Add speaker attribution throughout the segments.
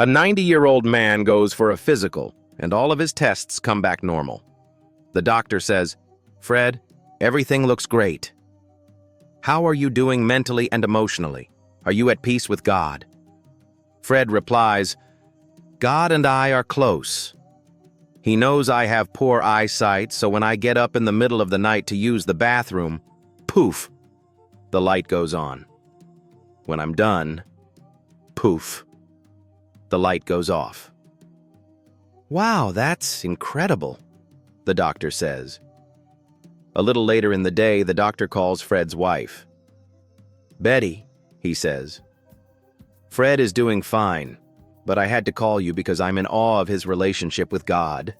Speaker 1: A 90-year-old man goes for a physical, and all of his tests come back normal. The doctor says, "Fred, everything looks great. How are you doing mentally and emotionally? Are you at peace with God?" Fred replies, "God and I are close. He knows I have poor eyesight, so when I get up in the middle of the night to use the bathroom, poof, the light goes on. When I'm done, poof, the light goes off." "Wow, that's incredible," the doctor says. A little later in the day, the doctor calls Fred's wife. "Betty," he says, "Fred is doing fine, but I had to call you because I'm in awe of his relationship with God.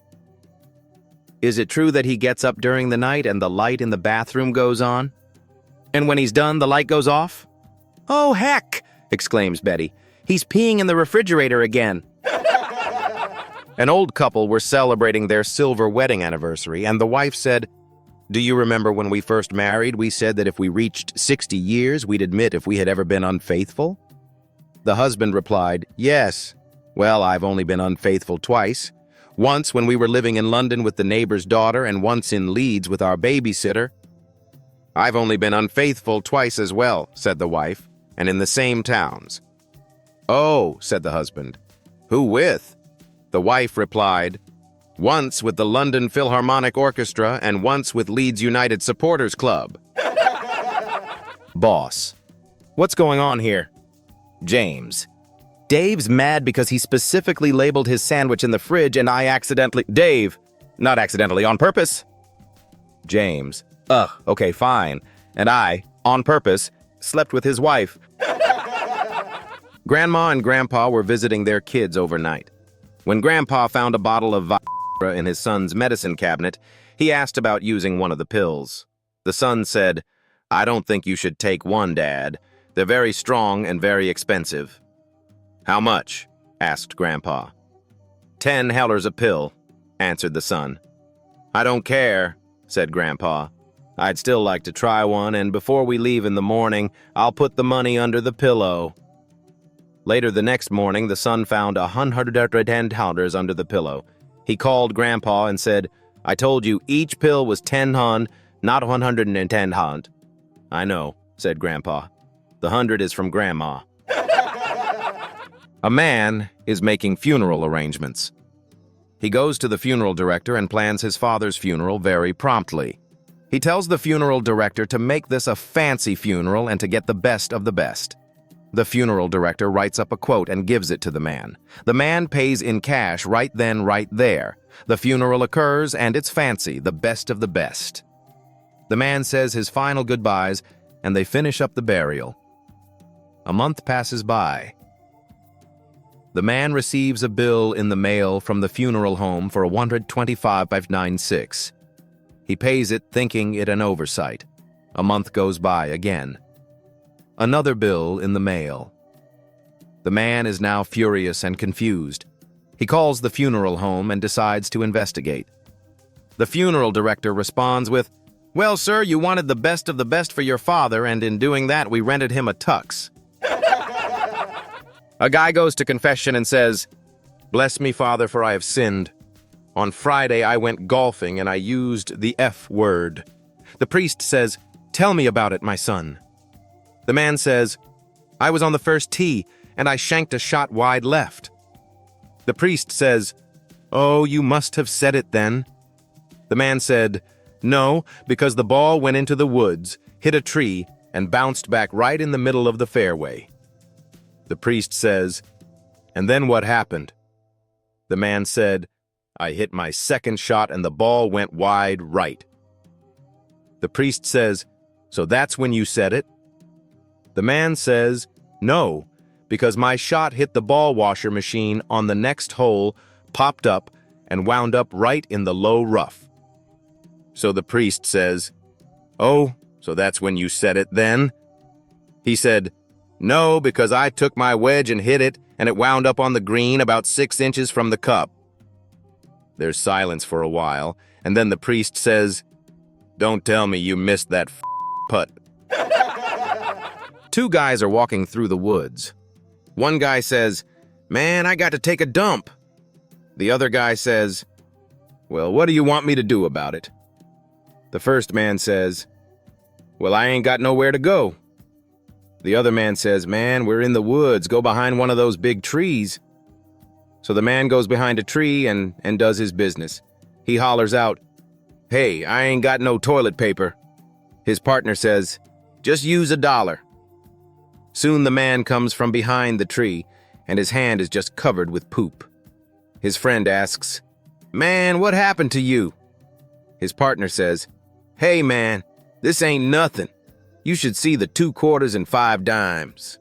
Speaker 1: Is it true that he gets up during the night and the light in the bathroom goes on? And when he's done, the light goes off?" "Oh, heck!" exclaims Betty. "He's peeing in the refrigerator again." An old couple were celebrating their silver wedding anniversary, and the wife said, "Do you remember when we first married, we said that if we reached 60 years, we'd admit if we had ever been unfaithful?" The husband replied, "Yes. Well, I've only been unfaithful twice. Once when we were living in London with the neighbor's daughter, and once in Leeds with our babysitter." "I've only been unfaithful twice as well," said the wife, "and in the same towns." "Oh," said the husband. "Who with?" The wife replied, "Once with the London Philharmonic Orchestra and once with Leeds United Supporters Club." Boss: "What's going on here?" James: "Dave's mad because he specifically labeled his sandwich in the fridge and I accidentally—" Dave: "Not accidentally, on purpose." James: "Ugh, okay, fine. And I, on purpose, slept with his wife." Grandma and Grandpa were visiting their kids overnight. When Grandpa found a bottle of Viagra in his son's medicine cabinet, he asked about using one of the pills. The son said, "I don't think you should take one, Dad. They're very strong and very expensive." "How much?" asked Grandpa. $10 a pill," answered the son. "I don't care," said Grandpa. "I'd still like to try one, and before we leave in the morning, I'll put the money under the pillow." Later the next morning, the son found $110 under the pillow. He called Grandpa and said, "I told you each pill was 10 hun, not 110 hun." "I know," said Grandpa. "The 100 is from Grandma." A man is making funeral arrangements. He goes to the funeral director and plans his father's funeral very promptly. He tells the funeral director to make this a fancy funeral and to get the best of the best. The funeral director writes up a quote and gives it to the man. The man pays in cash right then, right there. The funeral occurs and it's fancy, the best of the best. The man says his final goodbyes and they finish up the burial. A month passes by. The man receives a bill in the mail from the funeral home for $125.96. He pays it thinking it an oversight. A month goes by again. Another bill in the mail. The man is now furious and confused. He calls the funeral home and decides to investigate. The funeral director responds with, "Well, sir, you wanted the best of the best for your father, and in doing that, we rented him a tux." A guy goes to confession and says, "Bless me, Father, for I have sinned. On Friday, I went golfing and I used the F word." The priest says, "Tell me about it, my son." The man says, "I was on the first tee and I shanked a shot wide left." The priest says, "Oh, you must have said it then." The man said, "No, because the ball went into the woods, hit a tree, and bounced back right in the middle of the fairway." The priest says, "And then what happened?" The man said, "I hit my second shot and the ball went wide right." The priest says, "So that's when you said it?" The man says, "No, because my shot hit the ball washer machine on the next hole, popped up, and wound up right in the low rough." So the priest says, "Oh, so that's when you said it then?" He said, "No, because I took my wedge and hit it, and it wound up on the green about 6 inches from the cup." There's silence for a while, and then the priest says, "Don't tell me you missed that putt." Two guys are walking through the woods. One guy says, "Man, I got to take a dump." The other guy says, "Well, what do you want me to do about it?" The first man says, "Well, I ain't got nowhere to go." The other man says, "Man, we're in the woods. Go behind one of those big trees." So the man goes behind a tree and does his business. He hollers out, "Hey, I ain't got no toilet paper." His partner says, "Just use $1." Soon the man comes from behind the tree, and his hand is just covered with poop. His friend asks, "Man, what happened to you?" His partner says, "Hey, man, this ain't nothing. You should see the 2 quarters and 5 dimes."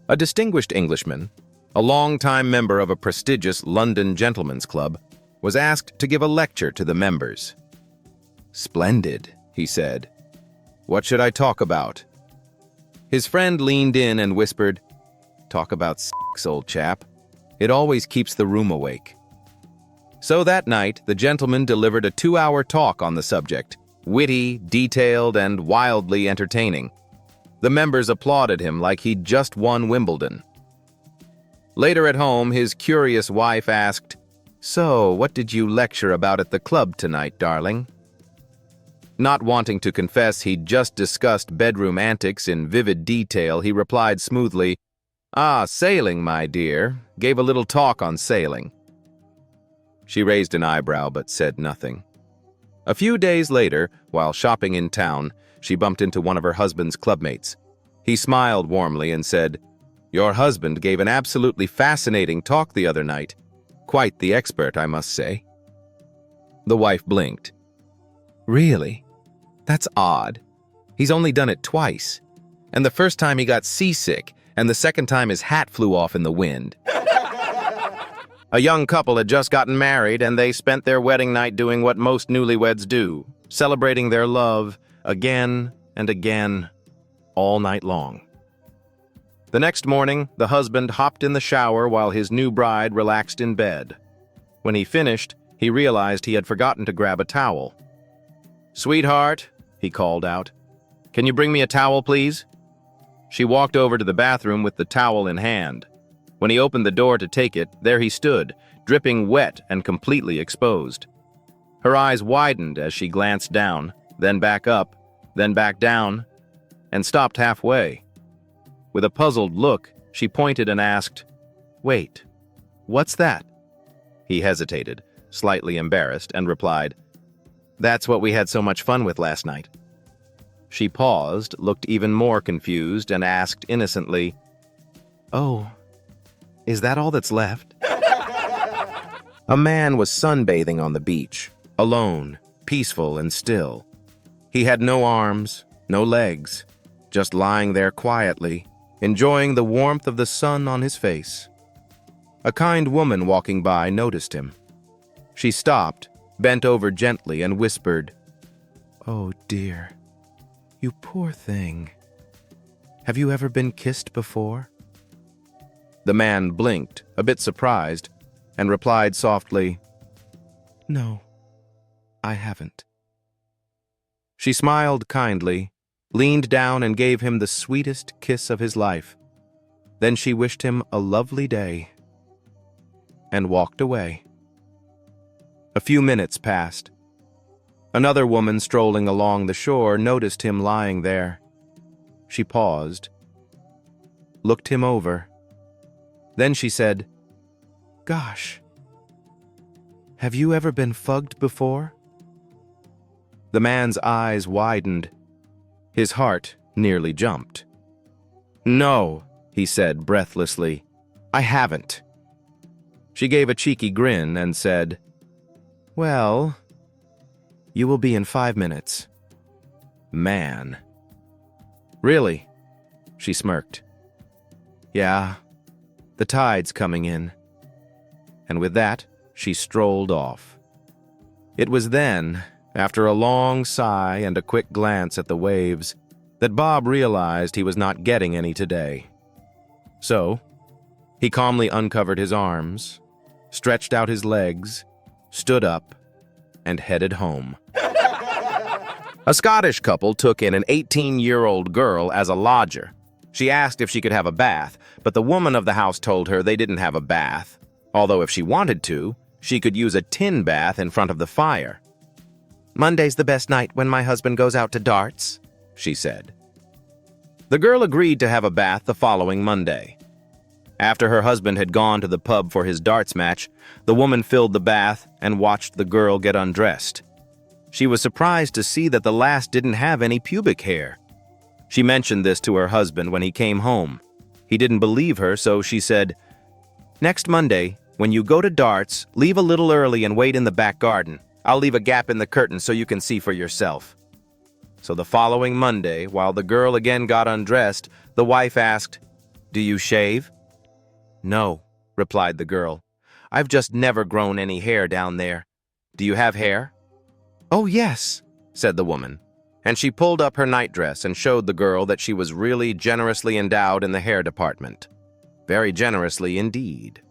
Speaker 1: A distinguished Englishman, a longtime member of a prestigious London gentlemen's club, was asked to give a lecture to the members. "Splendid," he said. "What should I talk about?" His friend leaned in and whispered, "Talk about sex, old chap. It always keeps the room awake." So that night, the gentleman delivered a 2-hour talk on the subject, witty, detailed, and wildly entertaining. The members applauded him like he'd just won Wimbledon. Later at home, his curious wife asked, "So, what did you lecture about at the club tonight, darling?" Not wanting to confess he'd just discussed bedroom antics in vivid detail, he replied smoothly, "Sailing, my dear. Gave a little talk on sailing." She raised an eyebrow but said nothing. A few days later, while shopping in town, she bumped into one of her husband's clubmates. He smiled warmly and said, "Your husband gave an absolutely fascinating talk the other night. Quite the expert, I must say." The wife blinked. "Really? That's odd. He's only done it twice. And the first time he got seasick, and the second time his hat flew off in the wind." A young couple had just gotten married, and they spent their wedding night doing what most newlyweds do, celebrating their love again and again, all night long. The next morning, the husband hopped in the shower while his new bride relaxed in bed. When he finished, he realized he had forgotten to grab a towel. "Sweetheart," he called out, "can you bring me a towel, please?" She walked over to the bathroom with the towel in hand. When he opened the door to take it, there he stood, dripping wet and completely exposed. Her eyes widened as she glanced down, then back up, then back down, and stopped halfway. With a puzzled look, she pointed and asked, "Wait, what's that?" He hesitated, slightly embarrassed, and replied, "That's what we had so much fun with last night." She paused, looked even more confused, and asked innocently, "Oh, is that all that's left?" A man was sunbathing on the beach, alone, peaceful and still. He had no arms, no legs, just lying there quietly, enjoying the warmth of the sun on his face. A kind woman walking by noticed him. She stopped, bent over gently, and whispered, "Oh dear, you poor thing. Have you ever been kissed before?" The man blinked, a bit surprised, and replied softly, "No, I haven't." She smiled kindly, leaned down and gave him the sweetest kiss of his life. Then she wished him a lovely day and walked away. A few minutes passed. Another woman strolling along the shore noticed him lying there. She paused, looked him over. Then she said, "Gosh, have you ever been fugged before?" The man's eyes widened. His heart nearly jumped. "No," he said breathlessly, "I haven't." She gave a cheeky grin and said, "Well, you will be in 5 minutes." Man. "Really?" She smirked. "Yeah, the tide's coming in." And with that, she strolled off. It was then, after a long sigh and a quick glance at the waves, that Bob realized he was not getting any today. So, he calmly uncovered his arms, stretched out his legs, stood up, and headed home. A Scottish couple took in an 18-year-old girl as a lodger. She asked if she could have a bath, but the woman of the house told her they didn't have a bath, although if she wanted to, she could use a tin bath in front of the fire. "Monday's the best night when my husband goes out to darts," she said. The girl agreed to have a bath the following Monday. After her husband had gone to the pub for his darts match, the woman filled the bath and watched the girl get undressed. She was surprised to see that the lass didn't have any pubic hair. She mentioned this to her husband when he came home. He didn't believe her, so she said, "Next Monday, when you go to darts, leave a little early and wait in the back garden. I'll leave a gap in the curtain so you can see for yourself." So the following Monday, while the girl again got undressed, the wife asked, "Do you shave?" "No," replied the girl. "I've just never grown any hair down there. Do you have hair?" "Oh, yes," said the woman, and she pulled up her nightdress and showed the girl that she was really generously endowed in the hair department. Very generously indeed.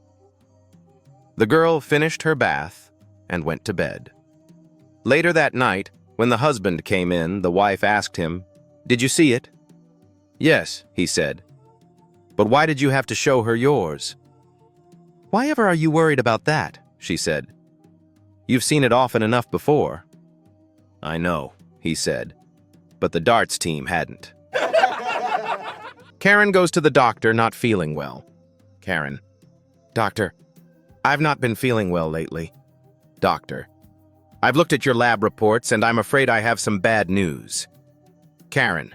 Speaker 1: The girl finished her bath and went to bed. Later that night, when the husband came in, the wife asked him, "Did you see it?" "Yes," he said. "But why did you have to show her yours?" "Why ever are you worried about that?" she said. "You've seen it often enough before." "I know," he said, but the darts team hadn't. Karen goes to the doctor not feeling well. Karen: "Doctor, I've not been feeling well lately." Doctor: "I've looked at your lab reports and I'm afraid I have some bad news." Karen: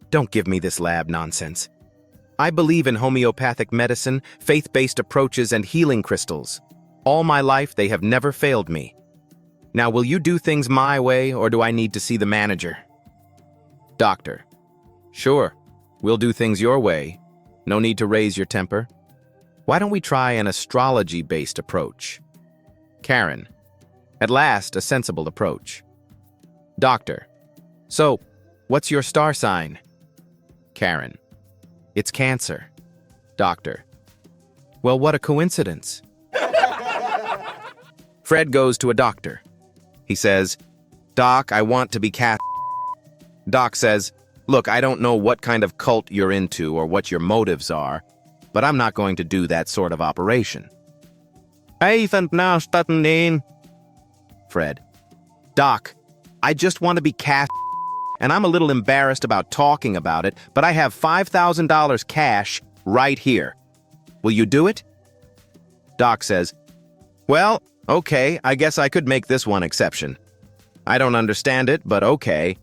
Speaker 1: "Don't give me this lab nonsense. I believe in homeopathic medicine, faith-based approaches, and healing crystals. All my life, they have never failed me. Now, will you do things my way, or do I need to see the manager?" Doctor: "Sure, we'll do things your way. No need to raise your temper. Why don't we try an astrology-based approach?" Karen: "At last, a sensible approach." Doctor: "So, what's your star sign?" Karen: "It's Cancer." Doctor: "Well, what a coincidence." Fred goes to a doctor. He says, "Doc, I want to be cat." Doc says, "Look, I don't know what kind of cult you're into or what your motives are, but I'm not going to do that sort of operation." Fred: "Doc, I just want to be cat, and I'm a little embarrassed about talking about it, but I have $5,000 cash right here. Will you do it?" Doc says, "Well, okay, I guess I could make this one exception. I don't understand it, but okay."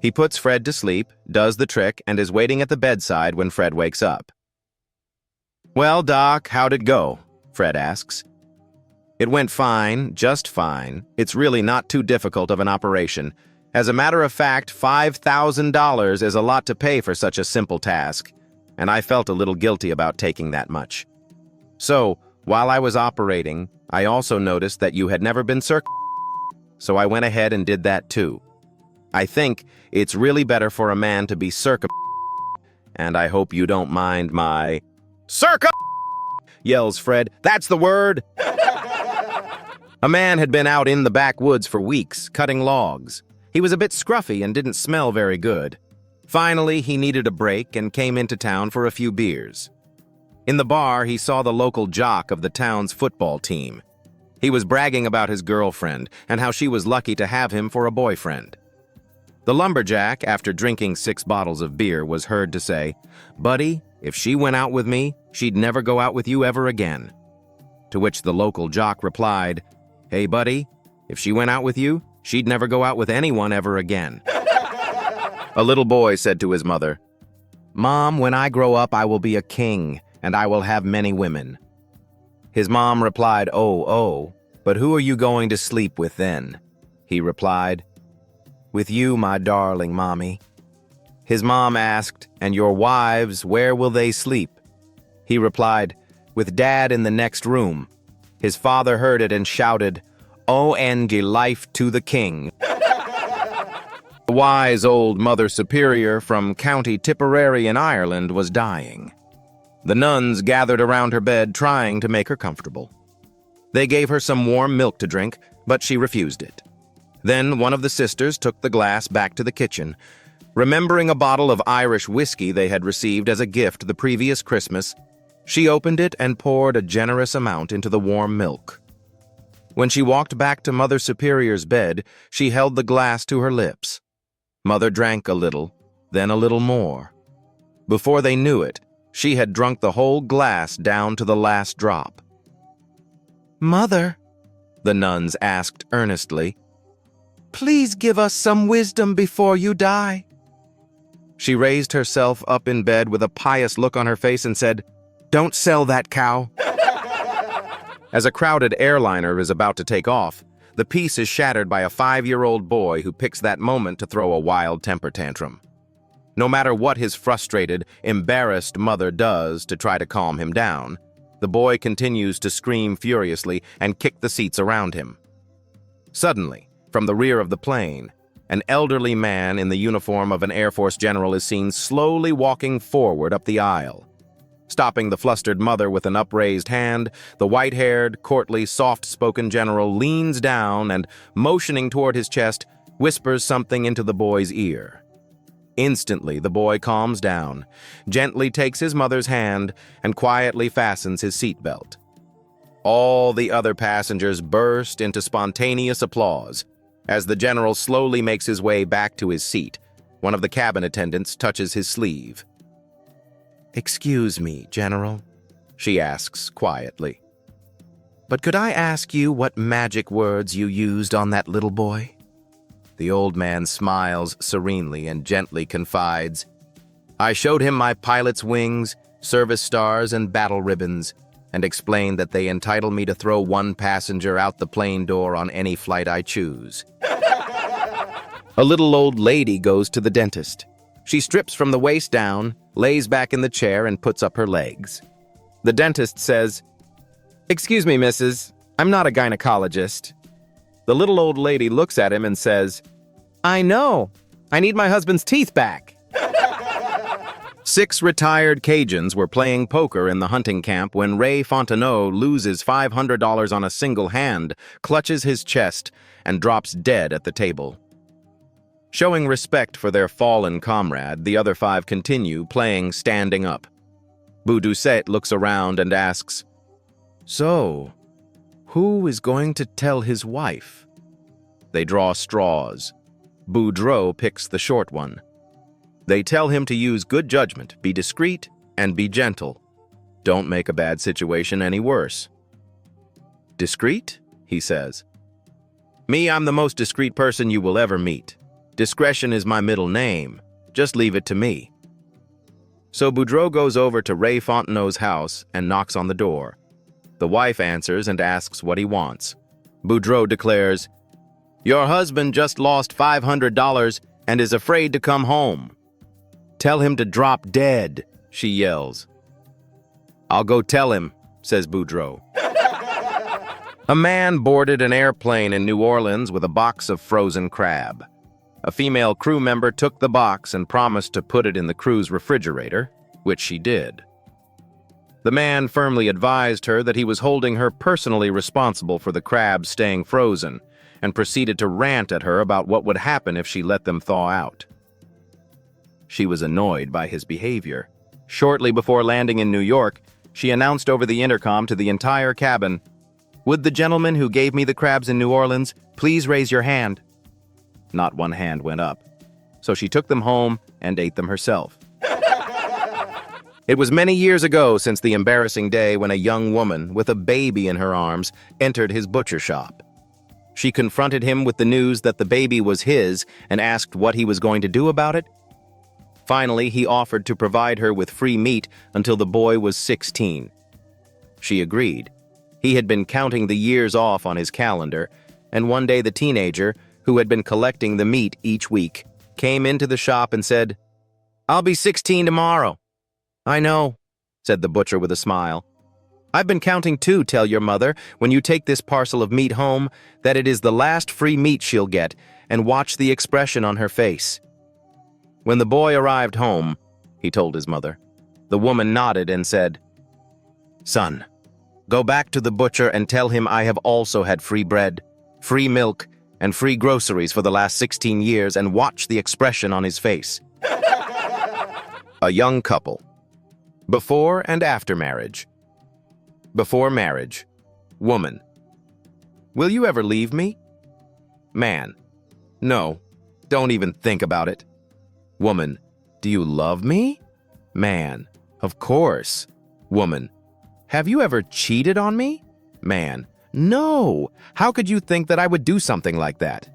Speaker 1: He puts Fred to sleep, does the trick, and is waiting at the bedside when Fred wakes up. "Well, Doc, how'd it go?" Fred asks. "It went fine, just fine. It's really not too difficult of an operation. As a matter of fact, $5,000 is a lot to pay for such a simple task, and I felt a little guilty about taking that much. So, while I was operating, I also noticed that you had never been so I went ahead and did that too. I think it's really better for a man to be and I hope you don't mind my—" "Circa!" yells Fred. "That's the word!" A man had been out in the backwoods for weeks, cutting logs. He was a bit scruffy and didn't smell very good. Finally, he needed a break and came into town for a few beers. In the bar, he saw the local jock of the town's football team. He was bragging about his girlfriend and how she was lucky to have him for a boyfriend. The lumberjack, after drinking 6 bottles of beer, was heard to say, "Buddy, if she went out with me, she'd never go out with you ever again." To which the local jock replied, "Hey, buddy, if she went out with you, she'd never go out with anyone ever again." A little boy said to his mother, "Mom, when I grow up, I will be a king, and I will have many women." His mom replied, Oh, but who are you going to sleep with then?" He replied, "With you, my darling mommy." His mom asked, "And your wives, where will they sleep?" He replied, "With Dad in the next room." His father heard it and shouted, "O-N-G life to the king." The wise old Mother Superior from County Tipperary in Ireland was dying. The nuns gathered around her bed trying to make her comfortable. They gave her some warm milk to drink, but she refused it. Then one of the sisters took the glass back to the kitchen. Remembering a bottle of Irish whiskey they had received as a gift the previous Christmas, she opened it and poured a generous amount into the warm milk. When she walked back to Mother Superior's bed, she held the glass to her lips. Mother drank a little, then a little more. Before they knew it, she had drunk the whole glass down to the last drop. "Mother," the nuns asked earnestly, "please give us some wisdom before you die." She raised herself up in bed with a pious look on her face and said, "Don't sell that cow." As a crowded airliner is about to take off, the peace is shattered by a 5-year-old boy who picks that moment to throw a wild temper tantrum. No matter what his frustrated, embarrassed mother does to try to calm him down, the boy continues to scream furiously and kick the seats around him. Suddenly, from the rear of the plane, an elderly man in the uniform of an Air Force general is seen slowly walking forward up the aisle. Stopping the flustered mother with an upraised hand, the white-haired, courtly, soft-spoken general leans down and, motioning toward his chest, whispers something into the boy's ear. Instantly, the boy calms down, gently takes his mother's hand, and quietly fastens his seatbelt. All the other passengers burst into spontaneous applause. As the general slowly makes his way back to his seat, one of the cabin attendants touches his sleeve. "Excuse me, General," she asks quietly, "but could I ask you what magic words you used on that little boy?" The old man smiles serenely and gently confides, "I showed him my pilot's wings, service stars, and battle ribbons, and explained that they entitle me to throw one passenger out the plane door on any flight I choose." A little old lady goes to the dentist. She strips from the waist down, lays back in the chair, and puts up her legs. The dentist says, "Excuse me, missus, I'm not a gynecologist." The little old lady looks at him and says, "I know. I need my husband's teeth back." 6 retired Cajuns were playing poker in the hunting camp when Ray Fontenot loses $500 on a single hand, clutches his chest, and drops dead at the table. Showing respect for their fallen comrade, the other 5 continue playing standing up. Boudoucette looks around and asks, "So, who is going to tell his wife?" They draw straws. Boudreau picks the short one. They tell him to use good judgment, be discreet, and be gentle. Don't make a bad situation any worse. "Discreet?" he says. "Me, I'm the most discreet person you will ever meet. Discretion is my middle name. Just leave it to me." So Boudreau goes over to Ray Fontenot's house and knocks on the door. The wife answers and asks what he wants. Boudreau declares, "Your husband just lost $500 and is afraid to come home." "Tell him to drop dead," she yells. "I'll go tell him," says Boudreau. A man boarded an airplane in New Orleans with a box of frozen crab. A female crew member took the box and promised to put it in the crew's refrigerator, which she did. The man firmly advised her that he was holding her personally responsible for the crabs staying frozen, and proceeded to rant at her about what would happen if she let them thaw out. She was annoyed by his behavior. Shortly before landing in New York, she announced over the intercom to the entire cabin, "Would the gentleman who gave me the crabs in New Orleans please raise your hand?" Not one hand went up, so she took them home and ate them herself. It was many years ago since the embarrassing day when a young woman with a baby in her arms entered his butcher shop. She confronted him with the news that the baby was his and asked what he was going to do about it. Finally, he offered to provide her with free meat until the boy was 16. She agreed. He had been counting the years off on his calendar, and one day the teenager, who had been collecting the meat each week, came into the shop and said, "I'll be 16 tomorrow." "I know," said the butcher with a smile. "I've been counting too. Tell your mother, when you take this parcel of meat home, that it is the last free meat she'll get, and watch the expression on her face." When the boy arrived home, he told his mother, the woman nodded and said, "Son, go back to the butcher and tell him I have also had free bread, free milk, and free groceries for the last 16 years, and watch the expression on his face. A young couple. Before and after marriage. Before marriage. Woman. Will you ever leave me? Man. No, don't even think about it. Woman. Do you love me? Man. Of course. Woman. Have you ever cheated on me? Man. No. How could you think that I would do something like that?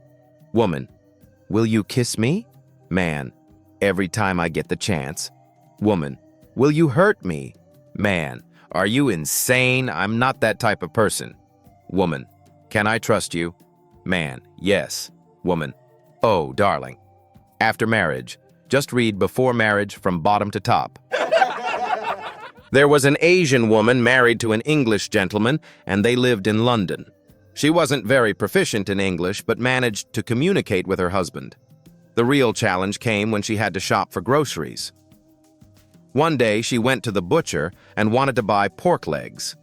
Speaker 1: Woman. Will you kiss me? Man. Every time I get the chance. Woman. Will you hurt me? Man. Are you insane? I'm not that type of person. Woman. Can I trust you? Man. Yes. Woman. Oh, darling. After marriage. Just read before marriage from bottom to top. There was an Asian woman married to an English gentleman, and they lived in London. She wasn't very proficient in English, but managed to communicate with her husband. The real challenge came when she had to shop for groceries. One day, she went to the butcher and wanted to buy pork legs.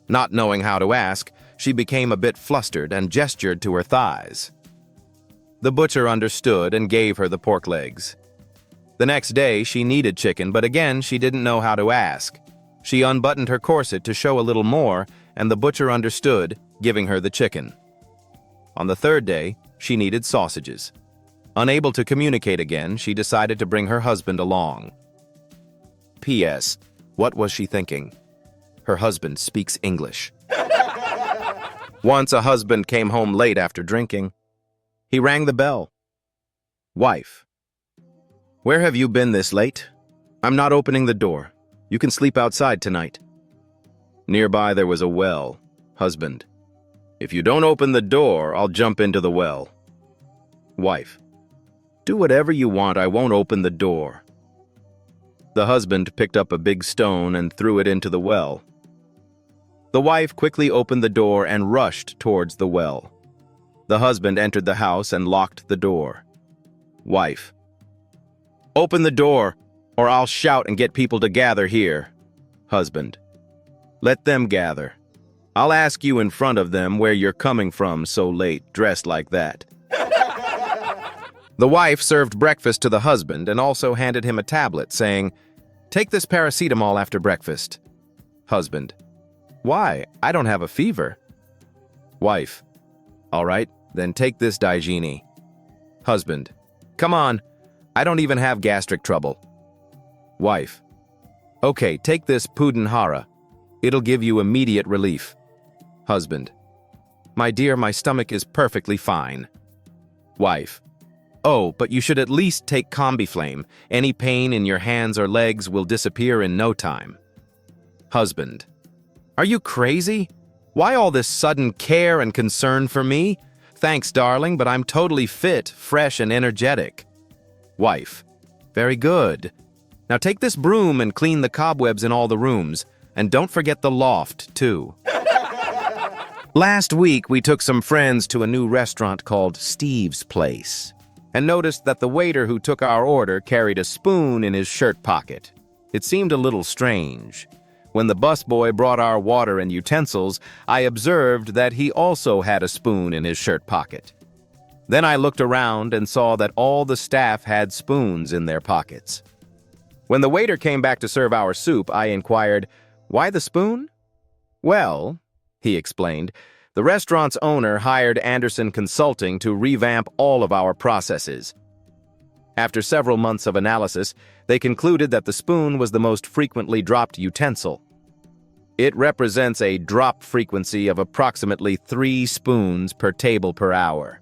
Speaker 1: Not knowing how to ask, she became a bit flustered and gestured to her thighs. The butcher understood and gave her the pork legs. The next day, she needed chicken, but again, she didn't know how to ask. She unbuttoned her corset to show a little more, and the butcher understood, giving her the chicken. On the third day, she needed sausages. Unable to communicate again, she decided to bring her husband along. P.S. What was she thinking? Her husband speaks English. Once a husband came home late after drinking. He rang the bell. Wife. Where have you been this late? I'm not opening the door. You can sleep outside tonight. Nearby there was a well. Husband. If you don't open the door, I'll jump into the well. Wife. Do whatever you want, I won't open the door. The husband picked up a big stone and threw it into the well. The wife quickly opened the door and rushed towards the well. The husband entered the house and locked the door. Wife. Open the door, or I'll shout and get people to gather here. Husband. Let them gather. I'll ask you in front of them where you're coming from so late, dressed like that. The wife served breakfast to the husband and also handed him a tablet, saying, Take this paracetamol after breakfast. Husband. Why? I don't have a fever. Wife. All right, then take this Digene. Husband. Come on. I don't even have gastric trouble. Wife. Okay, take this Pudenhara. It'll give you immediate relief. Husband. My dear, my stomach is perfectly fine. Wife. Oh, but you should at least take CombiFlame. Any pain in your hands or legs will disappear in no time. Husband. Are you crazy? Why all this sudden care and concern for me? Thanks, darling, but I'm totally fit, fresh, and energetic. Wife. Very good. Now take this broom and clean the cobwebs in all the rooms. And don't forget the loft, too. Last week, we took some friends to a new restaurant called Steve's Place and noticed that the waiter who took our order carried a spoon in his shirt pocket. It seemed a little strange. When the busboy brought our water and utensils, I observed that he also had a spoon in his shirt pocket. Then I looked around and saw that all the staff had spoons in their pockets. When the waiter came back to serve our soup, I inquired, Why the spoon? Well, he explained, the restaurant's owner hired Anderson Consulting to revamp all of our processes. After several months of analysis, they concluded that the spoon was the most frequently dropped utensil. It represents a drop frequency of approximately 3 spoons per table per hour.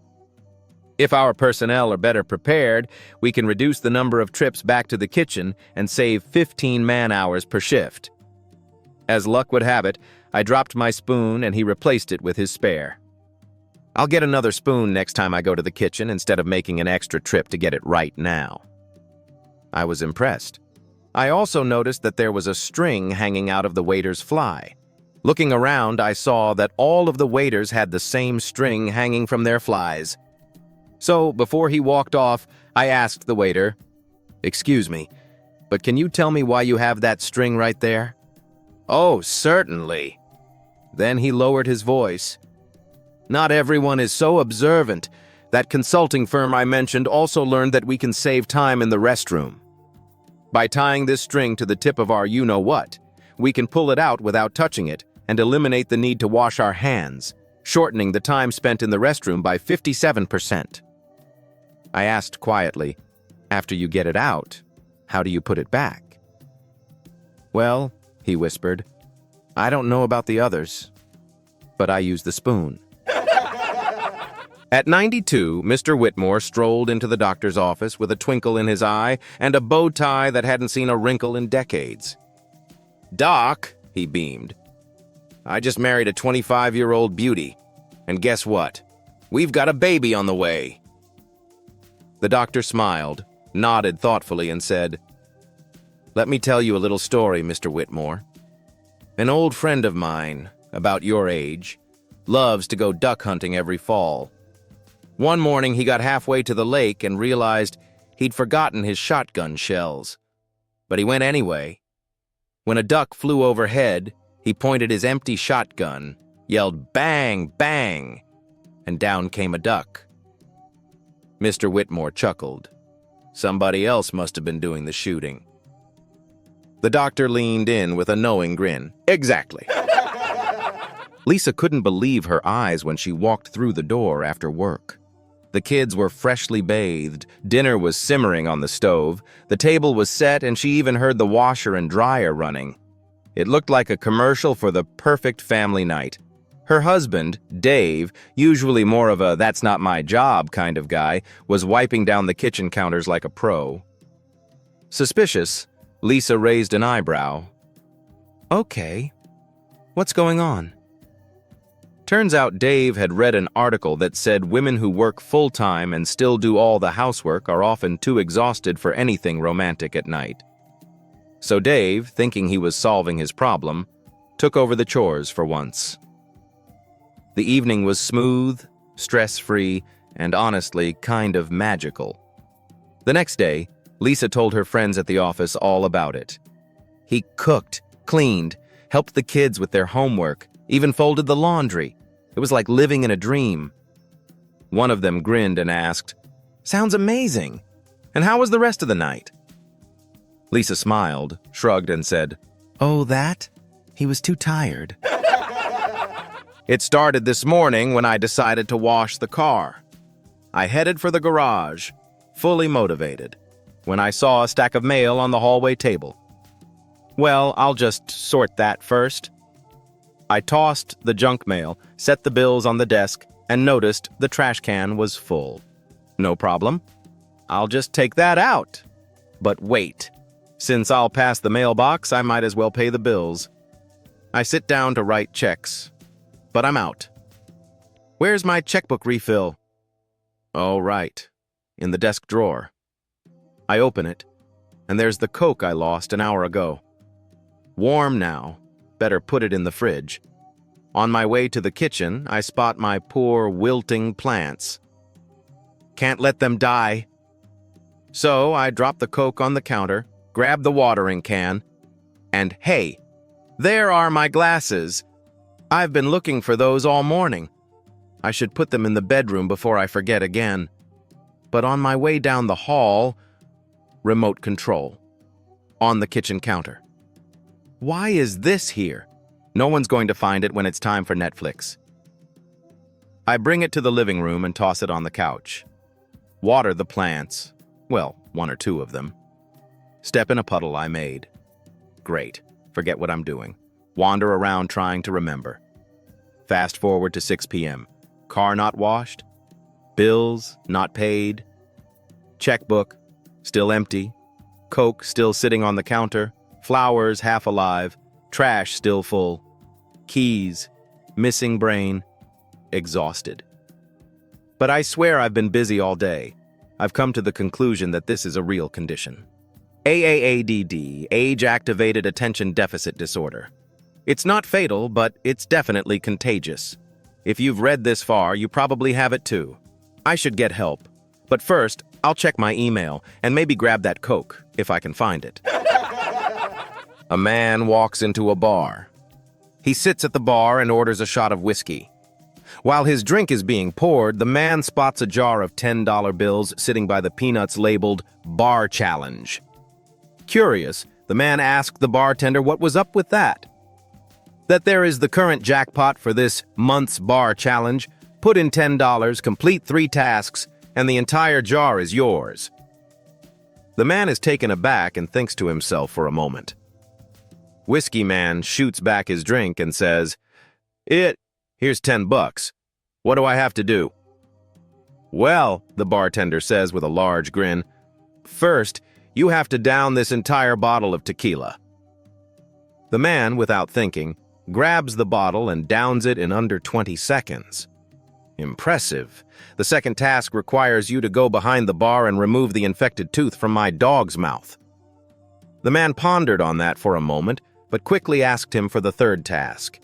Speaker 1: If our personnel are better prepared, we can reduce the number of trips back to the kitchen and save 15 man-hours per shift. As luck would have it, I dropped my spoon and he replaced it with his spare. I'll get another spoon next time I go to the kitchen instead of making an extra trip to get it right now. I was impressed. I also noticed that there was a string hanging out of the waiter's fly. Looking around, I saw that all of the waiters had the same string hanging from their flies. So, before he walked off, I asked the waiter, Excuse me, but can you tell me why you have that string right there? Oh, certainly. Then he lowered his voice. Not everyone is so observant. That consulting firm I mentioned also learned that we can save time in the restroom. By tying this string to the tip of our you-know-what, we can pull it out without touching it and eliminate the need to wash our hands, shortening the time spent in the restroom by 57%. I asked quietly, "After you get it out, how do you put it back?" "Well," he whispered, "I don't know about the others, but I use the spoon." At 92, Mr. Whitmore strolled into the doctor's office with a twinkle in his eye and a bow tie that hadn't seen a wrinkle in decades. "Doc," he beamed, "I just married a 25-year-old beauty, and guess what? We've got a baby on the way." The doctor smiled, nodded thoughtfully, and said, "Let me tell you a little story, Mr. Whitmore. An old friend of mine, about your age, loves to go duck hunting every fall. One morning he got halfway to the lake and realized he'd forgotten his shotgun shells. But he went anyway. When a duck flew overhead, he pointed his empty shotgun, yelled 'Bang, bang!' and down came a duck." Mr. Whitmore chuckled. Somebody else must have been doing the shooting. The doctor leaned in with a knowing grin. "Exactly." Lisa couldn't believe her eyes when she walked through the door after work. The kids were freshly bathed, dinner was simmering on the stove, the table was set, and she even heard the washer and dryer running. It looked like a commercial for the perfect family night. Her husband, Dave, usually more of a "that's not my job" kind of guy, was wiping down the kitchen counters like a pro. Suspicious, Lisa raised an eyebrow. "Okay, what's going on?" Turns out Dave had read an article that said women who work full-time and still do all the housework are often too exhausted for anything romantic at night. So Dave, thinking he was solving his problem, took over the chores for once. The evening was smooth, stress-free, and honestly kind of magical. The next day, Lisa told her friends at the office all about it. He cooked, cleaned, helped the kids with their homework, even folded the laundry. It was like living in a dream. One of them grinned and asked, "Sounds amazing. And how was the rest of the night?" Lisa smiled, shrugged, and said, "Oh, that? He was too tired." "It started this morning when I decided to wash the car. I headed for the garage, fully motivated, when I saw a stack of mail on the hallway table. Well, I'll just sort that first. I tossed the junk mail, set the bills on the desk, and noticed the trash can was full. No problem. I'll just take that out. But wait, since I'll pass the mailbox, I might as well pay the bills. I sit down to write checks, but I'm out. Where's my checkbook refill? Oh, right, in the desk drawer. I open it, and there's the Coke I lost an hour ago. Warm now. Better put it in the fridge. On my way to the kitchen, I spot my poor, wilting plants. Can't let them die. So I drop the Coke on the counter, grab the watering can, and hey, there are my glasses. I've been looking for those all morning. I should put them in the bedroom before I forget again. But on my way down the hall, remote control. On the kitchen counter. Why is this here? No one's going to find it when it's time for Netflix. I bring it to the living room and toss it on the couch. Water the plants. Well, one or two of them. Step in a puddle I made. Great. Forget what I'm doing. Wander around trying to remember. Fast forward to 6 p.m. Car not washed. Bills not paid. Checkbook still empty. Coke still sitting on the counter. Flowers half alive, trash still full, keys, missing brain, exhausted. But I swear I've been busy all day. I've come to the conclusion that this is a real condition. AAADD, Age-Activated Attention Deficit Disorder. It's not fatal, but it's definitely contagious. If you've read this far, you probably have it too. I should get help. But first, I'll check my email and maybe grab that Coke, if I can find it. A man walks into a bar. He sits at the bar and orders a shot of whiskey. While his drink is being poured, the man spots a jar of $10 bills sitting by the peanuts labeled Bar Challenge. Curious, the man asked the bartender what was up with that. That there is the current jackpot for this month's bar challenge. Put in $10, complete 3 tasks, and the entire jar is yours. The man is taken aback and thinks to himself for a moment. Whiskey Man shoots back his drink and says, Here's $10. What do I have to do? Well, the bartender says with a large grin, first, you have to down this entire bottle of tequila. The man, without thinking, grabs the bottle and downs it in under 20 seconds. Impressive. The second task requires you to go behind the bar and remove the infected tooth from my dog's mouth. The man pondered on that for a moment, but quickly asked him for the third task.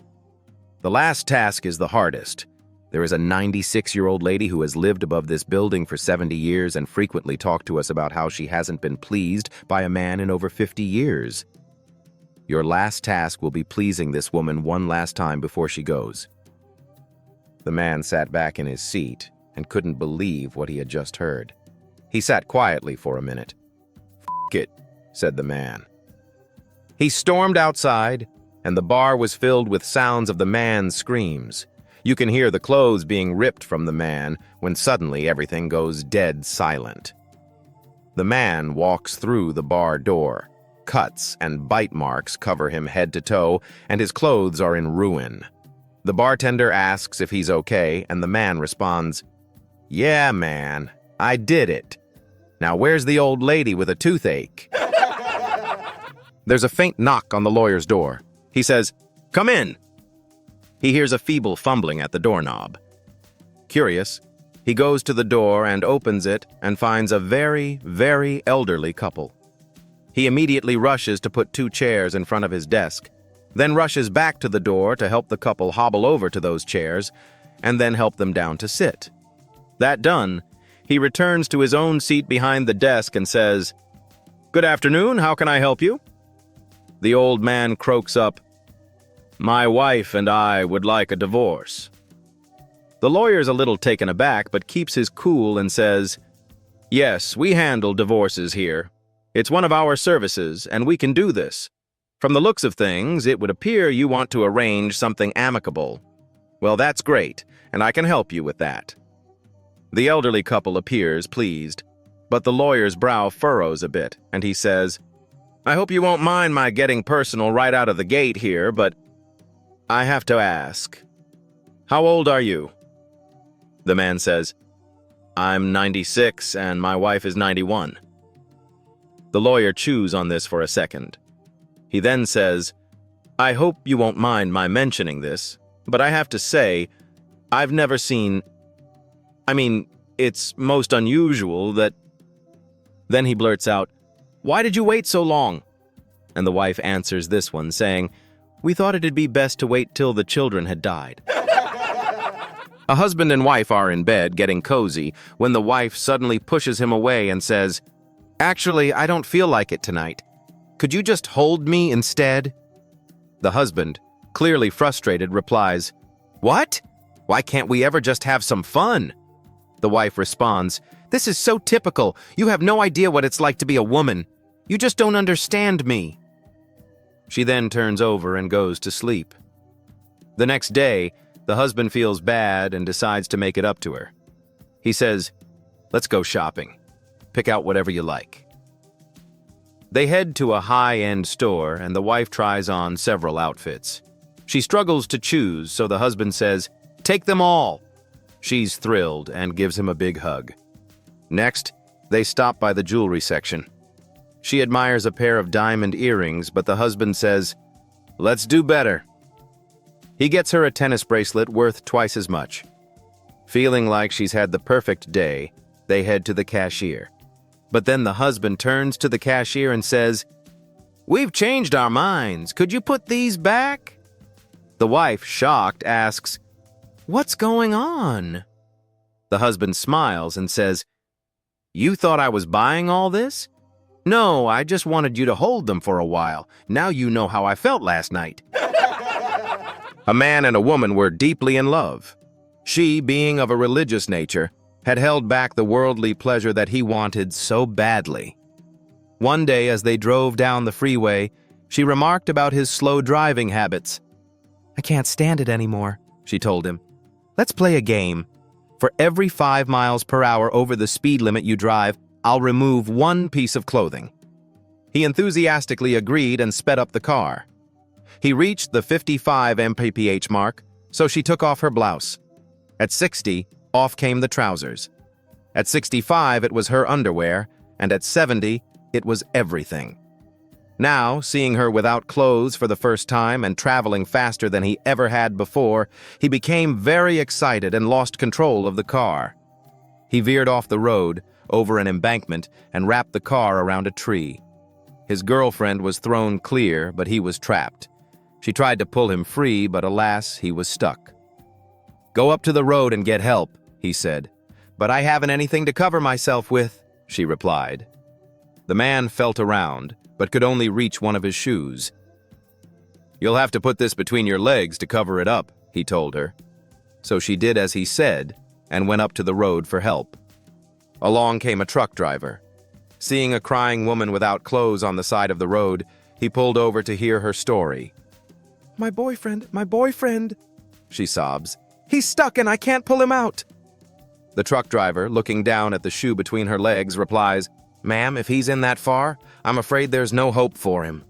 Speaker 1: The last task is the hardest. There is a 96-year-old lady who has lived above this building for 70 years and frequently talked to us about how she hasn't been pleased by a man in over 50 years. Your last task will be pleasing this woman one last time before she goes. The man sat back in his seat and couldn't believe what he had just heard. He sat quietly for a minute. "F it," said the man. He stormed outside, and the bar was filled with sounds of the man's screams. You can hear the clothes being ripped from the man when suddenly everything goes dead silent. The man walks through the bar door. Cuts and bite marks cover him head to toe, and his clothes are in ruin. The bartender asks if he's okay, and the man responds, "Yeah, man, I did it. Now where's the old lady with a toothache?" There's a faint knock on the lawyer's door. He says, "Come in." He hears a feeble fumbling at the doorknob. Curious, he goes to the door and opens it and finds a very, very elderly couple. He immediately rushes to put 2 chairs in front of his desk, then rushes back to the door to help the couple hobble over to those chairs, and then help them down to sit. That done, he returns to his own seat behind the desk and says, "Good afternoon, how can I help you?" The old man croaks up, "My wife and I would like a divorce." The lawyer's a little taken aback, but keeps his cool and says, "Yes, we handle divorces here. It's one of our services, and we can do this. From the looks of things, it would appear you want to arrange something amicable. Well, that's great, and I can help you with that." The elderly couple appears pleased, but the lawyer's brow furrows a bit, and he says, "I hope you won't mind my getting personal right out of the gate here, but I have to ask, how old are you?" The man says, "I'm 96 and my wife is 91. The lawyer chews on this for a second. He then says, "I hope you won't mind my mentioning this, but I have to say, I've never seen... it's most unusual that..." Then he blurts out, "Why did you wait so long?" And the wife answers this one, saying, "We thought it'd be best to wait till the children had died." A husband and wife are in bed getting cozy when the wife suddenly pushes him away and says, "Actually, I don't feel like it tonight. Could you just hold me instead?" The husband, clearly frustrated, replies, "What? Why can't we ever just have some fun?" The wife responds, "This is so typical. You have no idea what it's like to be a woman. You just don't understand me." She then turns over and goes to sleep. The next day, the husband feels bad and decides to make it up to her. He says, "Let's go shopping. Pick out whatever you like." They head to a high-end store, and the wife tries on several outfits. She struggles to choose, so the husband says, "Take them all." She's thrilled and gives him a big hug. Next, they stop by the jewelry section. She admires a pair of diamond earrings, but the husband says, "Let's do better." He gets her a tennis bracelet worth twice as much. Feeling like she's had the perfect day, they head to the cashier. But then the husband turns to the cashier and says, "We've changed our minds. Could you put these back?" The wife, shocked, asks, "What's going on?" The husband smiles and says, "You thought I was buying all this? No, I just wanted you to hold them for a while. Now you know how I felt last night." A man and a woman were deeply in love. She, being of a religious nature, had held back the worldly pleasure that he wanted so badly. One day, as they drove down the freeway, she remarked about his slow driving habits. "I can't stand it anymore," she told him. "Let's play a game. For every 5 miles per hour over the speed limit you drive, I'll remove one piece of clothing." He enthusiastically agreed and sped up the car. He reached the 55 mph mark, so she took off her blouse. At 60, off came the trousers. At 65, it was her underwear, and at 70, it was everything. Now, seeing her without clothes for the first time and traveling faster than he ever had before, he became very excited and lost control of the car. He veered off the road, over an embankment, and wrapped the car around a tree. His girlfriend was thrown clear, but he was trapped. She tried to pull him free, but alas, he was stuck. "Go up to the road and get help," he said. "But I haven't anything to cover myself with," she replied. The man felt around, but could only reach one of his shoes. "You'll have to put this between your legs to cover it up," he told her. So she did as he said and went up to the road for help. Along came a truck driver. Seeing a crying woman without clothes on the side of the road, he pulled over to hear her story. My boyfriend, she sobs. "He's stuck and I can't pull him out." The truck driver, looking down at the shoe between her legs, replies, "Ma'am, if he's in that far, I'm afraid there's no hope for him."